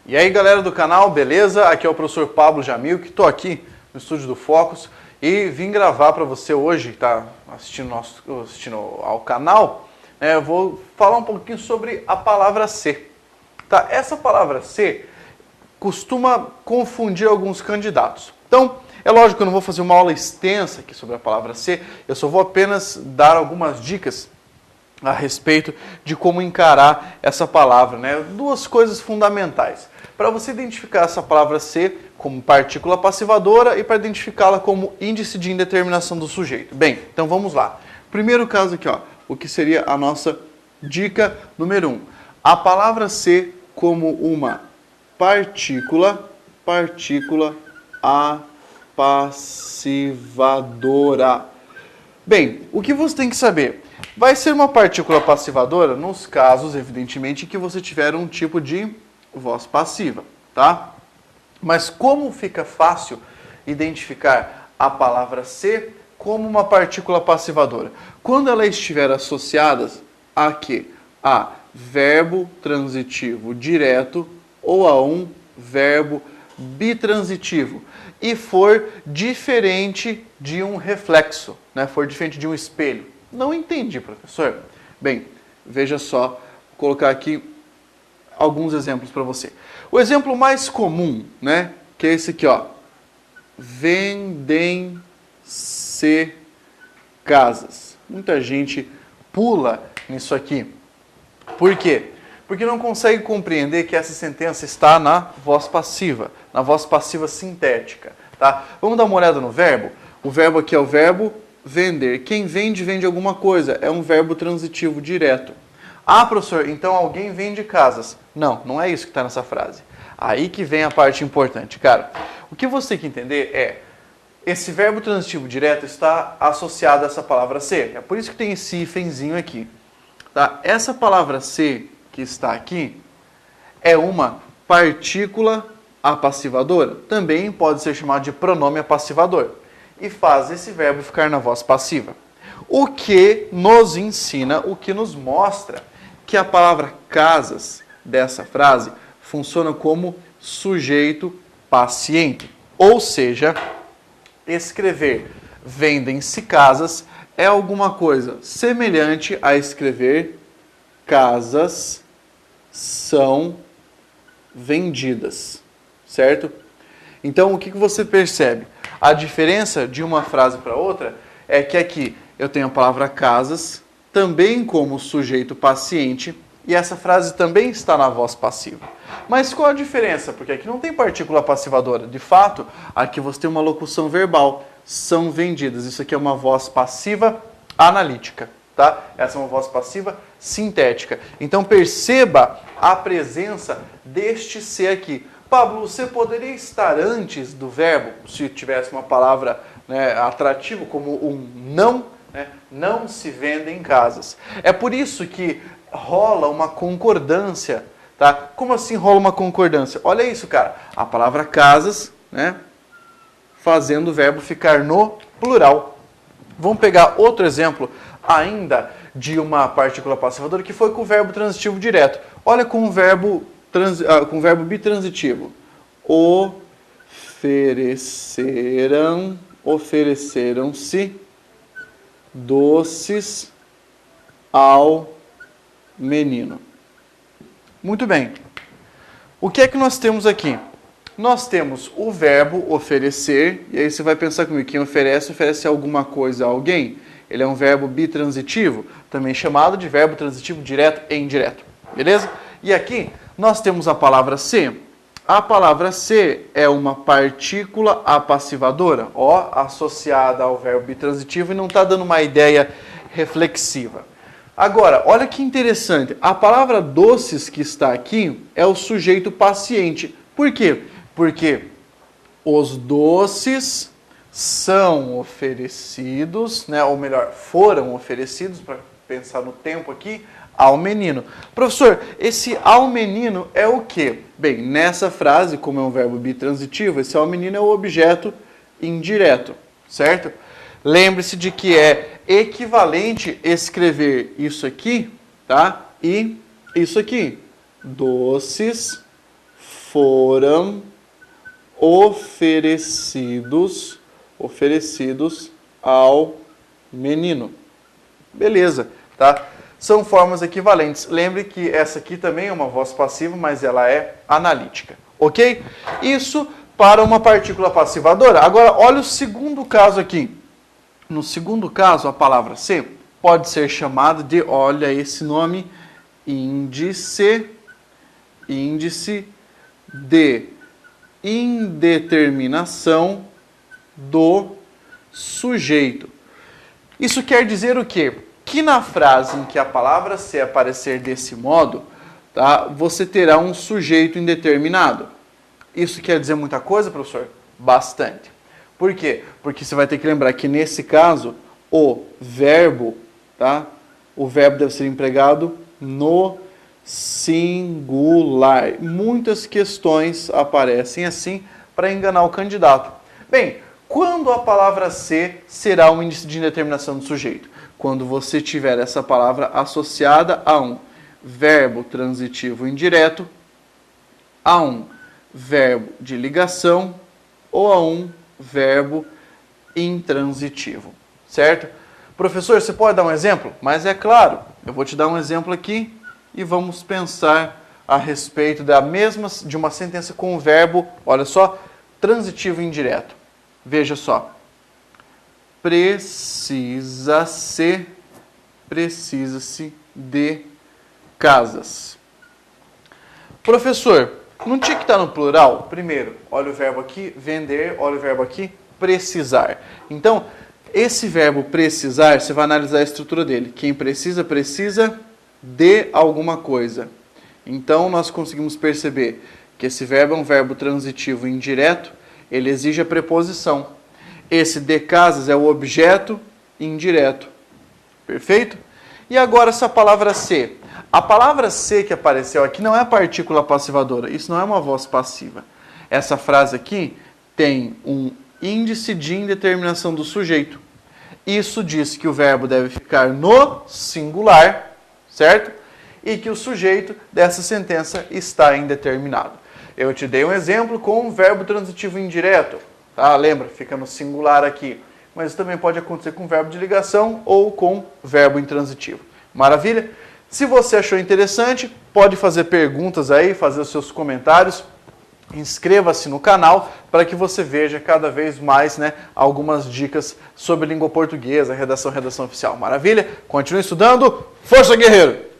E aí galera do canal, beleza? Aqui é o professor Pablo Jamil, que estou aqui no estúdio do Focus e vim gravar para você hoje, que está assistindo ao canal, eu vou falar um pouquinho sobre a palavra ser. Tá? Essa palavra ser costuma confundir alguns candidatos. Então, é lógico que eu não vou fazer uma aula extensa aqui sobre a palavra ser, eu só vou apenas dar algumas dicas a respeito de como encarar essa palavra, né? Duas coisas fundamentais. Para você identificar essa palavra ser como partícula passivadora e para identificá-la como índice de indeterminação do sujeito. Bem, então vamos lá. Primeiro caso aqui, ó, o que seria a nossa dica número 1. A palavra ser como uma partícula passivadora. Bem, o que você tem que saber? Vai ser uma partícula passivadora nos casos, evidentemente, que você tiver um tipo de voz passiva, tá? Mas como fica fácil identificar a palavra ser como uma partícula passivadora? Quando ela estiver associada a quê? A verbo transitivo direto ou a um verbo bitransitivo e for diferente de um reflexo, né? For diferente de um espelho. Não entendi, professor. Bem, veja só, vou colocar aqui alguns exemplos para você. O exemplo mais comum, né, que é esse aqui, ó. Vendem-se casas. Muita gente pula nisso aqui. Por quê? Porque não consegue compreender que essa sentença está na voz passiva sintética, tá? Vamos dar uma olhada no verbo? O verbo aqui é o verbo vender. Quem vende, vende alguma coisa. É um verbo transitivo direto. Ah, professor, então alguém vende casas. Não, não é isso que está nessa frase. Aí que vem a parte importante, cara. O que você tem que entender é, esse verbo transitivo direto está associado a essa palavra ser. É por isso que tem esse hífenzinho aqui. Tá? Essa palavra ser que está aqui é uma partícula apassivadora. Também pode ser chamado de pronome apassivador. E faz esse verbo ficar na voz passiva. O que nos ensina, o que nos mostra que a palavra casas dessa frase funciona como sujeito paciente. Ou seja, escrever vendem-se casas é alguma coisa semelhante a escrever casas são vendidas, certo? Então, o que você percebe? A diferença de uma frase para outra é que aqui eu tenho a palavra casas, também como sujeito paciente, e essa frase também está na voz passiva. Mas qual a diferença? Porque aqui não tem partícula passivadora. De fato, aqui você tem uma locução verbal. São vendidas. Isso aqui é uma voz passiva analítica, tá? Essa é uma voz passiva sintética. Então perceba a presença deste ser aqui. Pablo, você poderia estar antes do verbo, se tivesse uma palavra, né, atrativa, como um não, né? Não se vendem casas. É por isso que rola uma concordância, tá? Como assim rola uma concordância? Olha isso, cara. A palavra casas, né, fazendo o verbo ficar no plural. Vamos pegar outro exemplo ainda de uma partícula passivadora que foi com o verbo transitivo direto. Olha com o verbo bitransitivo. Ofereceram-se doces ao menino. Muito bem. O que é que nós temos aqui? Nós temos o verbo oferecer, e aí você vai pensar comigo, quem oferece, oferece alguma coisa a alguém. Ele é um verbo bitransitivo, também chamado de verbo transitivo direto e indireto. Beleza? E aqui nós temos a palavra ser. A palavra ser é uma partícula apassivadora, ó, associada ao verbo bitransitivo e não está dando uma ideia reflexiva. Agora, olha que interessante, a palavra doces que está aqui é o sujeito paciente. Por quê? Porque os doces são oferecidos, né, ou melhor, foram oferecidos, para pensar no tempo aqui, ao menino. Professor, esse ao menino é o quê? Bem, nessa frase, como é um verbo bitransitivo, esse ao menino é o objeto indireto, certo? Lembre-se de que é equivalente escrever isso aqui, tá? E isso aqui. Doces foram oferecidos ao menino. Beleza, tá? São formas equivalentes. Lembre que essa aqui também é uma voz passiva, mas ela é analítica, ok? Isso para uma partícula passivadora. Agora, olha o segundo caso aqui. No segundo caso, a palavra ser pode ser chamada de, olha esse nome, índice de indeterminação do sujeito. Isso quer dizer o quê? Que na frase em que a palavra ser aparecer desse modo, tá, você terá um sujeito indeterminado. Isso quer dizer muita coisa, professor? Bastante. Por quê? Porque você vai ter que lembrar que nesse caso, o verbo, tá, o verbo deve ser empregado no singular. Muitas questões aparecem assim para enganar o candidato. Bem, quando a palavra ser será um índice de indeterminação do sujeito? Quando você tiver essa palavra associada a um verbo transitivo indireto, a um verbo de ligação ou a um verbo intransitivo, certo? Professor, você pode dar um exemplo? Mas é claro, eu vou te dar um exemplo aqui e vamos pensar a respeito de uma sentença com o verbo, olha só, transitivo indireto. Veja só. Precisa-se de casas. Professor, não tinha que estar no plural? Primeiro, olha o verbo aqui, vender, olha o verbo aqui, precisar. Então, esse verbo precisar, você vai analisar a estrutura dele. Quem precisa, precisa de alguma coisa. Então, nós conseguimos perceber que esse verbo é um verbo transitivo indireto, ele exige a preposição. Esse de casas é o objeto indireto. Perfeito? E agora essa palavra ser. A palavra ser que apareceu aqui não é a partícula passivadora. Isso não é uma voz passiva. Essa frase aqui tem um índice de indeterminação do sujeito. Isso diz que o verbo deve ficar no singular, certo? E que o sujeito dessa sentença está indeterminado. Eu te dei um exemplo com um verbo transitivo indireto. Tá? Lembra? Fica no singular aqui. Mas isso também pode acontecer com verbo de ligação ou com verbo intransitivo. Maravilha? Se você achou interessante, pode fazer perguntas aí, fazer os seus comentários. Inscreva-se no canal para que você veja cada vez mais, né, algumas dicas sobre língua portuguesa, redação oficial. Maravilha? Continue estudando. Força, guerreiro!